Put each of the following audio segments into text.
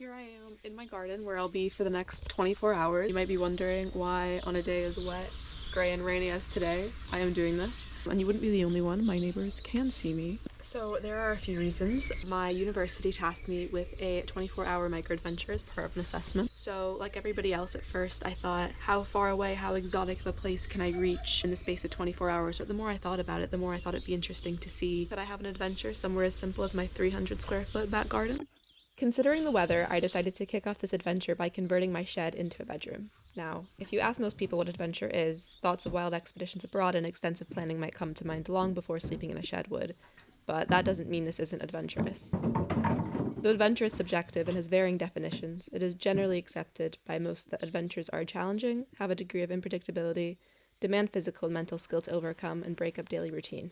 Here I am in my garden where I'll be for the next 24 hours. You might be wondering why on a day as wet, grey and rainy as today, I am doing this. And you wouldn't be the only one, my neighbors can see me. So there are a few reasons. My university tasked me with a 24-hour micro-adventure as part of an assessment. So like everybody else at first, I thought, how far away, how exotic of a place can I reach in the space of 24 hours? But the more I thought about it, the more I thought it'd be interesting to see that I have an adventure somewhere as simple as my 300 square foot back garden. Considering the weather, I decided to kick off this adventure by converting my shed into a bedroom. Now, if you ask most people what adventure is, thoughts of wild expeditions abroad and extensive planning might come to mind long before sleeping in a shed would, but that doesn't mean this isn't adventurous. Though adventure is subjective and has varying definitions, it is generally accepted by most that adventures are challenging, have a degree of unpredictability, demand physical and mental skill to overcome, and break up daily routine.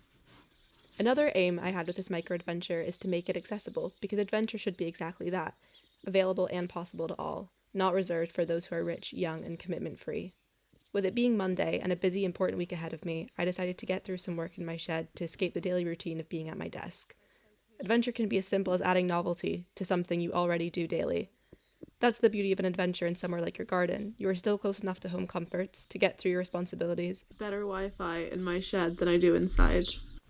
Another aim I had with this micro-adventure is to make it accessible, because adventure should be exactly that, available and possible to all, not reserved for those who are rich, young, and commitment-free. With it being Monday and a busy, important week ahead of me, I decided to get through some work in my shed to escape the daily routine of being at my desk. Adventure can be as simple as adding novelty to something you already do daily. That's the beauty of an adventure in somewhere like your garden. You are still close enough to home comforts to get through your responsibilities. Better Wi-Fi in my shed than I do inside.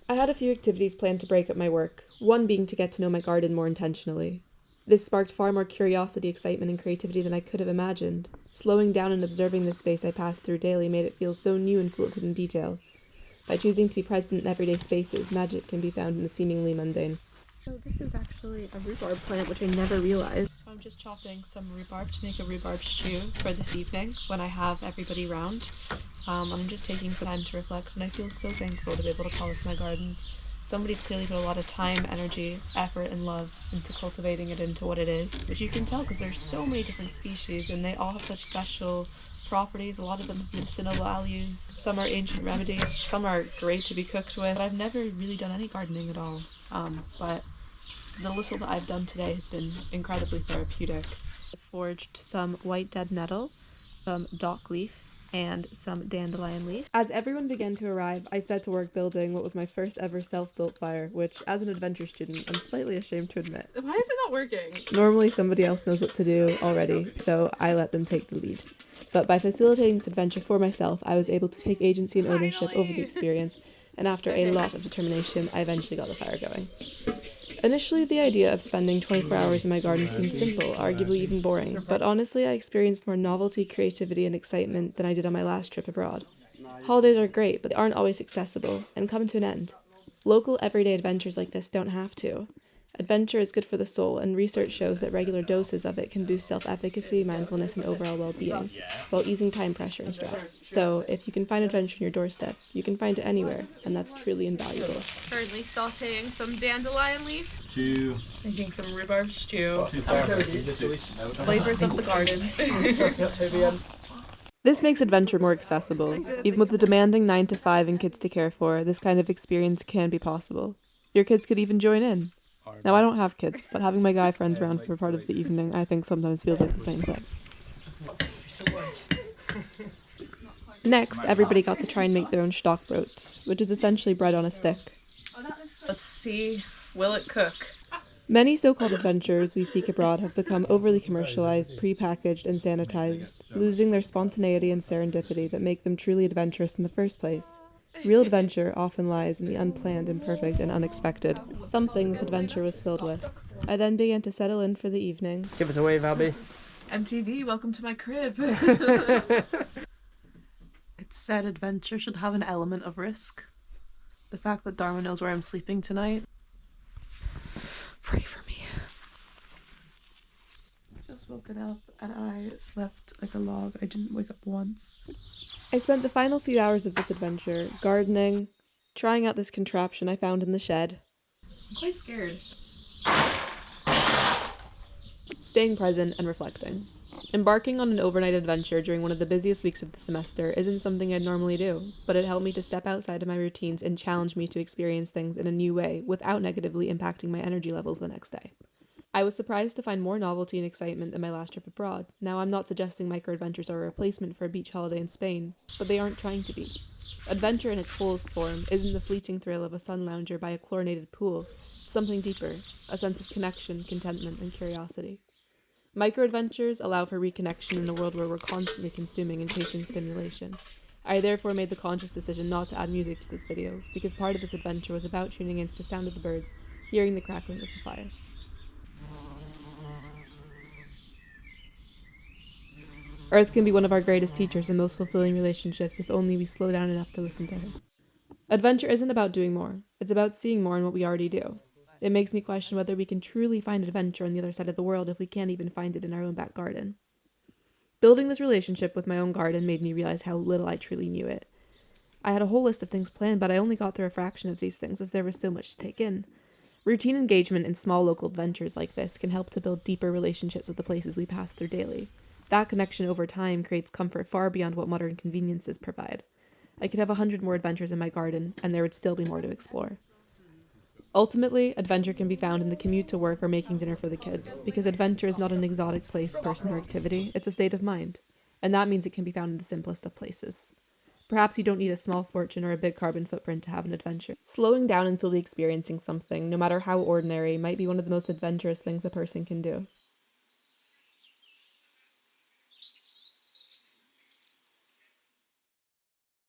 I had a few activities planned to break up my work, one being to get to know my garden more intentionally. This sparked far more curiosity, excitement, and creativity than I could have imagined. Slowing down and observing the space I passed through daily made it feel so new and full of hidden detail. By choosing to be present in everyday spaces, magic can be found in the seemingly mundane. So this is actually a rhubarb plant, which I never realized. So I'm just chopping some rhubarb to make a rhubarb stew for this evening when I have everybody round. I'm just taking some time to reflect, and I feel so thankful to be able to call this my garden. Somebody's clearly put a lot of time, energy, effort, and love into cultivating it into what it is, which you can tell because there's so many different species and they all have such special properties. A lot of them have medicinal values, some are ancient remedies, some are great to be cooked with. But I've never really done any gardening at all, but the little that I've done today has been incredibly therapeutic. I foraged some white dead nettle, some dock leaf, and some dandelion leaf. As everyone began to arrive, I set to work building what was my first ever self-built fire, which, as an adventure student, I'm slightly ashamed to admit. Why is it not working? Normally somebody else knows what to do already, so I let them take the lead. But by facilitating this adventure for myself, I was able to take agency and ownership over the experience, and after a lot of determination, I eventually got the fire going. Initially, the idea of spending 24 hours in my garden seemed simple, arguably even boring, but honestly, I experienced more novelty, creativity, and excitement than I did on my last trip abroad. Holidays are great, but they aren't always accessible, and come to an end. Local, everyday adventures like this don't have to. Adventure is good for the soul, and research shows that regular doses of it can boost self-efficacy, mindfulness, and overall well-being, while easing time pressure and stress. So, if you can find adventure on your doorstep, you can find it anywhere, and that's truly invaluable. Currently sauteing some dandelion leaf. Making some rhubarb stew. Flavors of the garden. This makes adventure more accessible. Even with the demanding 9 to 5 and kids to care for, this kind of experience can be possible. Your kids could even join in. Now, I don't have kids, but having my guy friends around for part of the evening, I think sometimes feels like the same thing. Next, everybody got to try and make their own stockbrot, which is essentially bread on a stick. Let's see, will it cook? Many so-called adventures we seek abroad have become overly commercialized, pre-packaged, and sanitized, losing their spontaneity and serendipity that make them truly adventurous in the first place. Real adventure often lies in the unplanned, imperfect, and unexpected. Something this adventure was filled with. I then began to settle in for the evening. Give it away, Abby. MTV, welcome to my crib. It's said adventure should have an element of risk. The fact that Dharma knows where I'm sleeping tonight. Pray for me. Just woken up and I slept like a log. I didn't wake up once. I spent the final few hours of this adventure gardening, trying out this contraption I found in the shed. I'm quite scared. Staying present and reflecting. Embarking on an overnight adventure during one of the busiest weeks of the semester isn't something I'd normally do, but it helped me to step outside of my routines and challenge me to experience things in a new way without negatively impacting my energy levels the next day. I was surprised to find more novelty and excitement than my last trip abroad. Now, I'm not suggesting micro-adventures are a replacement for a beach holiday in Spain, but they aren't trying to be. Adventure in its fullest form isn't the fleeting thrill of a sun lounger by a chlorinated pool. It's something deeper, a sense of connection, contentment, and curiosity. Micro-adventures allow for reconnection in a world where we're constantly consuming and chasing stimulation. I therefore made the conscious decision not to add music to this video, because part of this adventure was about tuning into the sound of the birds, hearing the crackling of the fire. Earth can be one of our greatest teachers and most fulfilling relationships if only we slow down enough to listen to her. Adventure isn't about doing more, it's about seeing more in what we already do. It makes me question whether we can truly find adventure on the other side of the world if we can't even find it in our own back garden. Building this relationship with my own garden made me realize how little I truly knew it. I had a whole list of things planned, but I only got through a fraction of these things as there was so much to take in. Routine engagement in small local adventures like this can help to build deeper relationships with the places we pass through daily. That connection over time creates comfort far beyond what modern conveniences provide. I could have 100 more adventures in my garden, and there would still be more to explore. Ultimately, adventure can be found in the commute to work or making dinner for the kids, because adventure is not an exotic place, person, or activity, it's a state of mind. And that means it can be found in the simplest of places. Perhaps you don't need a small fortune or a big carbon footprint to have an adventure. Slowing down and fully experiencing something, no matter how ordinary, might be one of the most adventurous things a person can do.